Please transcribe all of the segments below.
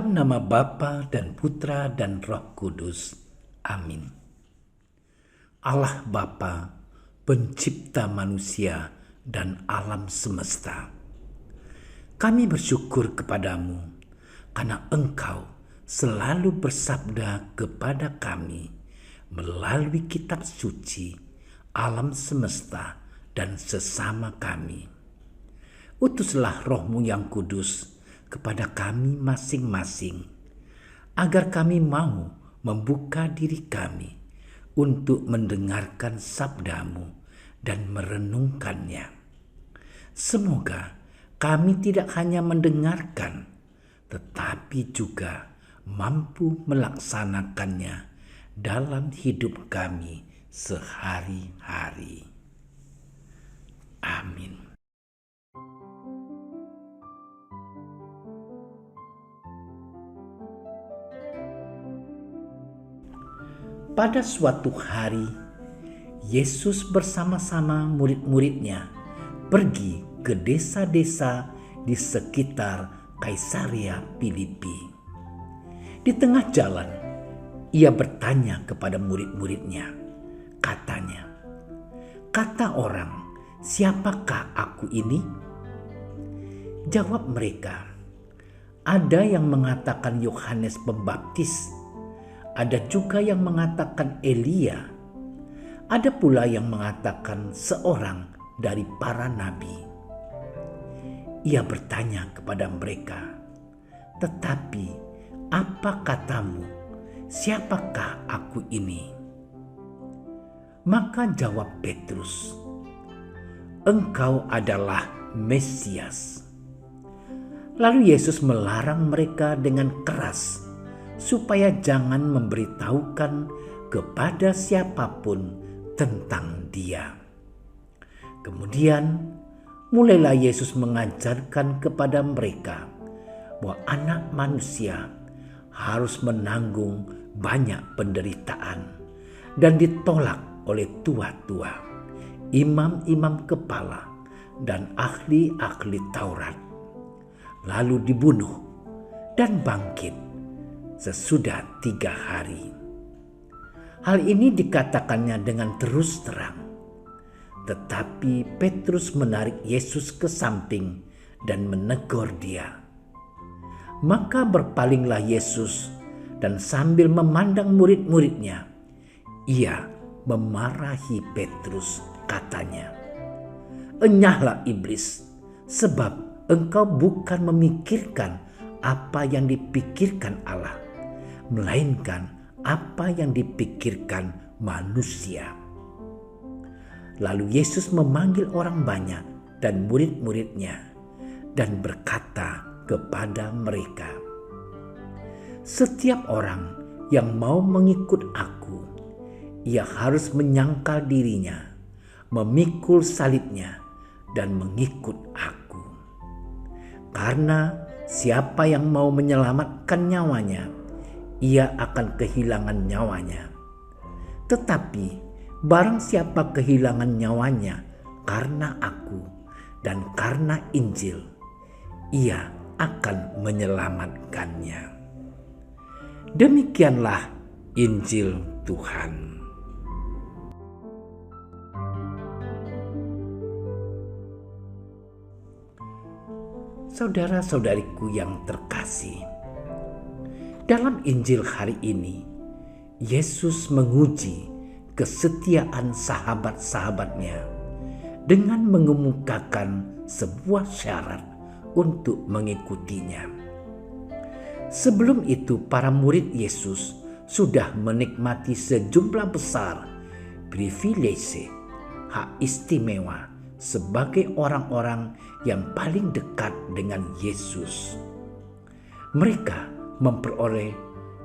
Dalam nama Bapa dan Putra dan Roh Kudus. Amin. Allah Bapa, pencipta manusia dan alam semesta, kami bersyukur kepadamu karena Engkau selalu bersabda kepada kami melalui kitab suci, alam semesta dan sesama kami. Utuslah Roh-Mu yang kudus kepada kami masing-masing, agar kami mau membuka diri kami untuk mendengarkan sabda-Mu dan merenungkannya. Semoga kami tidak hanya mendengarkan, tetapi juga mampu melaksanakannya dalam hidup kami sehari-hari. Amin. Pada suatu hari, Yesus bersama-sama murid-muridnya pergi ke desa-desa di sekitar Kaisarea Filipi. Di tengah jalan, ia bertanya kepada murid-muridnya. Katanya, "Kata orang, siapakah aku ini?" Jawab mereka, "Ada yang mengatakan Yohanes Pembaptis, ada juga yang mengatakan Elia, ada pula yang mengatakan seorang dari para nabi." Ia bertanya kepada mereka, "Tetapi apa katamu, siapakah aku ini?" Maka jawab Petrus, "Engkau adalah Mesias." Lalu Yesus melarang mereka dengan keras supaya jangan memberitahukan kepada siapapun tentang Dia. Kemudian mulailah Yesus mengajarkan kepada mereka bahwa Anak Manusia harus menanggung banyak penderitaan dan ditolak oleh tua-tua, imam-imam kepala, dan ahli-ahli Taurat, lalu dibunuh dan bangkit sesudah 3 hari. Hal ini dikatakannya dengan terus terang. Tetapi Petrus menarik Yesus ke samping dan menegur dia. Maka berpalinglah Yesus dan sambil memandang murid-muridnya, ia memarahi Petrus, katanya, "Enyahlah iblis, sebab engkau bukan memikirkan apa yang dipikirkan Allah, melainkan apa yang dipikirkan manusia." Lalu Yesus memanggil orang banyak dan murid-muridnya dan berkata kepada mereka, "Setiap orang yang mau mengikut aku, ia harus menyangkal dirinya, memikul salibnya, dan mengikut aku. Karena siapa yang mau menyelamatkan nyawanya, ia akan kehilangan nyawanya. Tetapi barang siapa kehilangan nyawanya karena aku dan karena Injil, ia akan menyelamatkannya." Demikianlah Injil Tuhan. Saudara-saudariku yang terkasih, dalam Injil hari ini, Yesus menguji kesetiaan sahabat-sahabatnya dengan mengemukakan sebuah syarat untuk mengikutinya. Sebelum itu, para murid Yesus sudah menikmati sejumlah besar privilege, hak istimewa sebagai orang-orang yang paling dekat dengan Yesus. Mereka memperoleh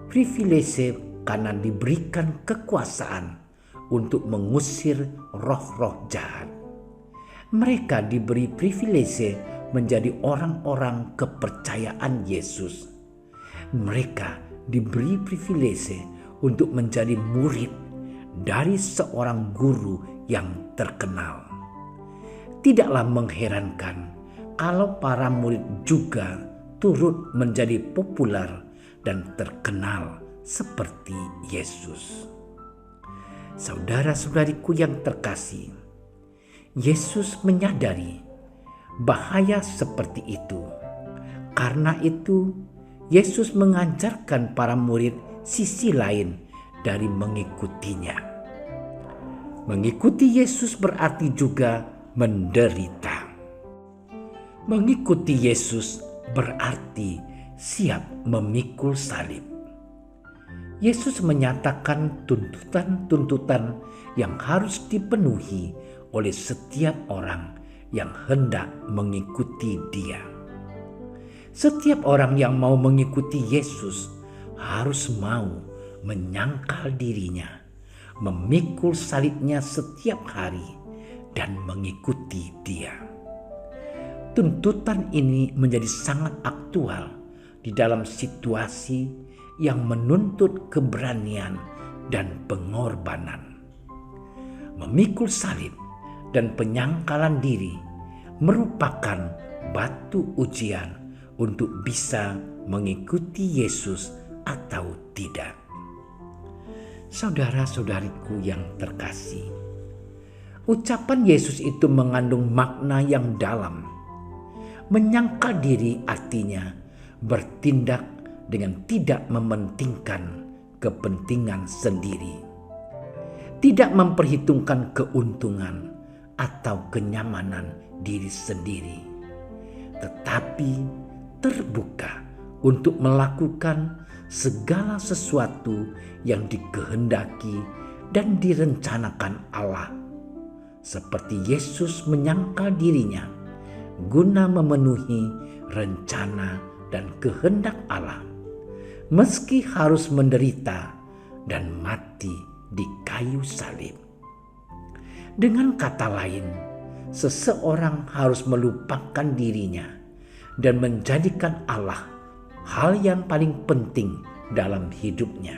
privilege karena diberikan kekuasaan untuk mengusir roh-roh jahat. Mereka diberi privilege menjadi orang-orang kepercayaan Yesus. Mereka diberi privilege untuk menjadi murid dari seorang guru yang terkenal. Tidaklah mengherankan kalau para murid juga turut menjadi populer dan terkenal seperti Yesus. Saudara-saudariku yang terkasih, Yesus menyadari bahaya seperti itu. Karena itu, Yesus mengajarkan para murid sisi lain dari mengikutinya. Mengikuti Yesus berarti juga menderita. Mengikuti Yesus berarti siap memikul salib. Yesus menyatakan tuntutan-tuntutan yang harus dipenuhi oleh setiap orang yang hendak mengikuti Dia. Setiap orang yang mau mengikuti Yesus harus mau menyangkal dirinya, memikul salibnya setiap hari, dan mengikuti Dia. Tuntutan ini menjadi sangat aktual di dalam situasi yang menuntut keberanian dan pengorbanan. Memikul salib dan penyangkalan diri merupakan batu ujian untuk bisa mengikuti Yesus atau tidak. Saudara-saudariku yang terkasih, ucapan Yesus itu mengandung makna yang dalam. Menyangkal diri artinya bertindak dengan tidak mementingkan kepentingan sendiri, tidak memperhitungkan keuntungan atau kenyamanan diri sendiri, tetapi terbuka untuk melakukan segala sesuatu yang dikehendaki dan direncanakan Allah. Seperti Yesus menyangkal dirinya guna memenuhi rencana dan kehendak Allah, meski harus menderita dan mati di kayu salib. Dengan kata lain, seseorang harus melupakan dirinya dan menjadikan Allah hal yang paling penting dalam hidupnya.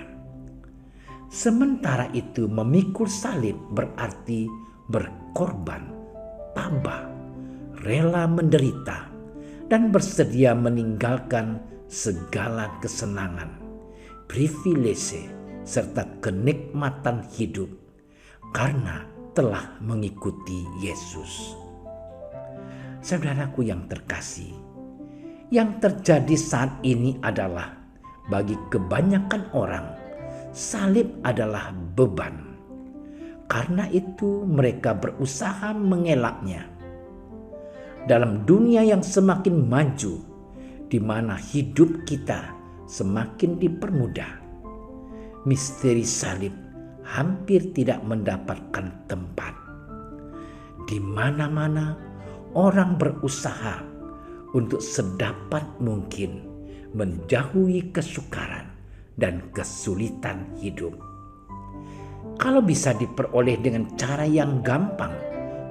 Sementara itu, memikul salib berarti berkorban, tabah, rela menderita, dan bersedia meninggalkan segala kesenangan, privilese, serta kenikmatan hidup karena telah mengikuti Yesus. Saudaraku yang terkasih, yang terjadi saat ini adalah bagi kebanyakan orang, salib adalah beban. Karena itu mereka berusaha mengelaknya. Dalam dunia yang semakin maju, di mana hidup kita semakin dipermudah, misteri salib hampir tidak mendapatkan tempat. Di mana-mana orang berusaha untuk sedapat mungkin menjauhi kesukaran dan kesulitan hidup. Kalau bisa diperoleh dengan cara yang gampang,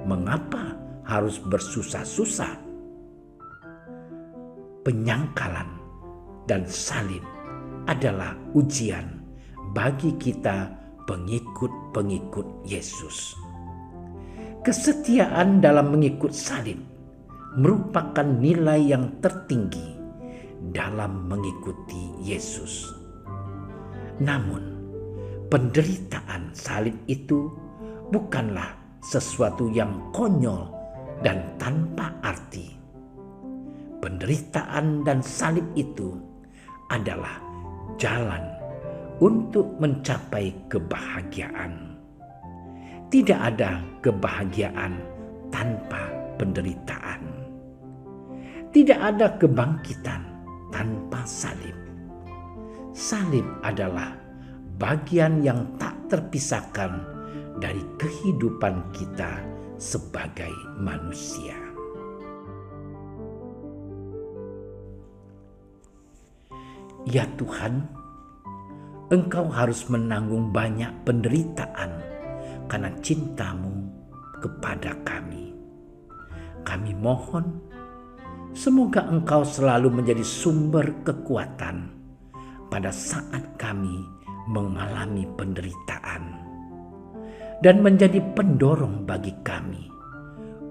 mengapa harus bersusah-susah? Penyangkalan dan salib adalah ujian bagi kita pengikut-pengikut Yesus. Kesetiaan dalam mengikut salib merupakan nilai yang tertinggi dalam mengikuti Yesus. Namun, penderitaan salib itu bukanlah sesuatu yang konyol dan tanpa arti. Penderitaan dan salib itu adalah jalan untuk mencapai kebahagiaan. Tidak ada kebahagiaan tanpa penderitaan. Tidak ada kebangkitan tanpa salib. Salib adalah bagian yang tak terpisahkan dari kehidupan kita sebagai manusia. Ya Tuhan, Engkau harus menanggung banyak penderitaan karena cinta-Mu kepada kami. Kami mohon, semoga Engkau selalu menjadi sumber kekuatan pada saat kami mengalami penderitaan dan menjadi pendorong bagi kami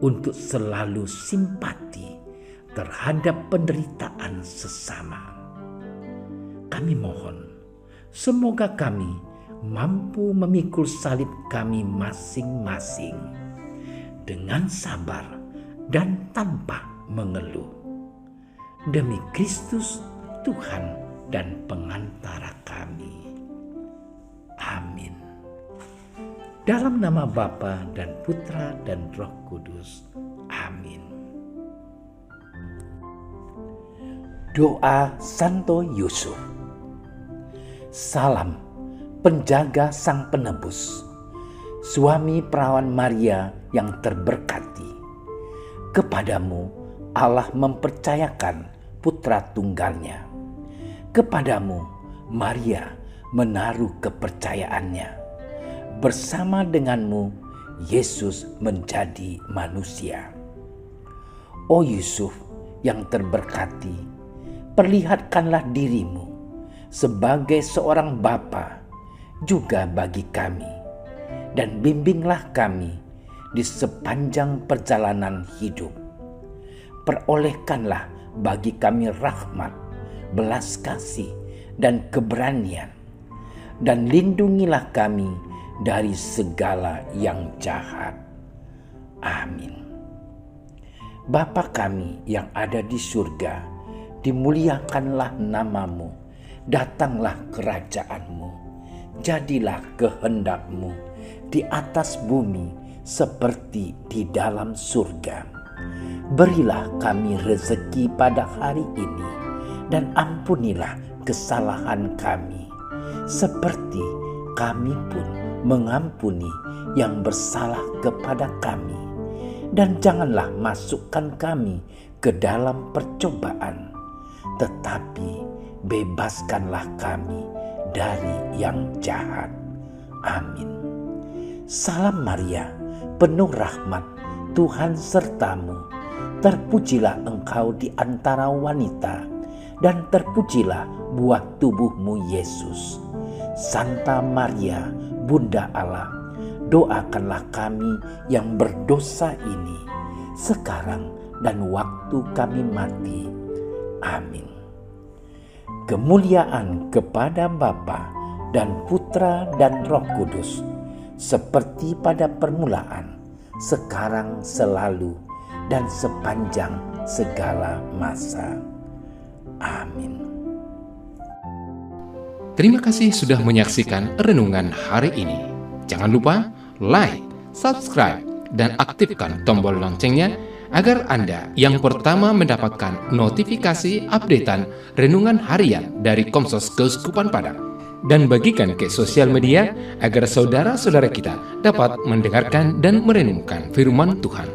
untuk selalu simpati terhadap penderitaan sesama. Kami kami mohon, semoga kami mampu memikul salib kami masing-masing dengan sabar dan tanpa mengeluh. Demi Kristus Tuhan dan pengantara kami. Amin. Dalam nama Bapa dan Putra dan Roh Kudus. Amin. Doa Santo Yusuf. Salam penjaga Sang Penebus, suami perawan Maria yang terberkati. Kepadamu Allah mempercayakan putra tunggalnya. Kepadamu Maria menaruh kepercayaannya. Bersama denganmu Yesus menjadi manusia. O Yusuf yang terberkati, perlihatkanlah dirimu sebagai seorang bapa juga bagi kami, dan bimbinglah kami di sepanjang perjalanan hidup. Perolehkanlah bagi kami rahmat, belas kasih, dan keberanian, dan lindungilah kami dari segala yang jahat. Amin. Bapa kami yang ada di surga, dimuliakanlah namamu, datanglah kerajaanmu, jadilah kehendakmu di atas bumi seperti di dalam surga. Berilah kami rezeki pada hari ini, dan ampunilah kesalahan kami, seperti kami pun mengampuni yang bersalah kepada kami. Dan janganlah masukkan kami ke dalam percobaan, tetapi bebaskanlah kami dari yang jahat. Amin. Salam Maria, penuh rahmat, Tuhan sertamu. Terpujilah engkau di antara wanita, dan terpujilah buah tubuhmu Yesus. Santa Maria, Bunda Allah, doakanlah kami yang berdosa ini, sekarang dan waktu kami mati. Amin. Kemuliaan kepada Bapa dan Putra dan Roh Kudus, seperti pada permulaan, sekarang, selalu, dan sepanjang segala masa. Amin. Terima kasih sudah menyaksikan renungan hari ini. Jangan lupa like, subscribe, dan aktifkan tombol loncengnya agar Anda yang pertama mendapatkan notifikasi updatean renungan harian dari Komsos Keuskupan Padang. Dan bagikan ke sosial media agar saudara-saudara kita dapat mendengarkan dan merenungkan firman Tuhan.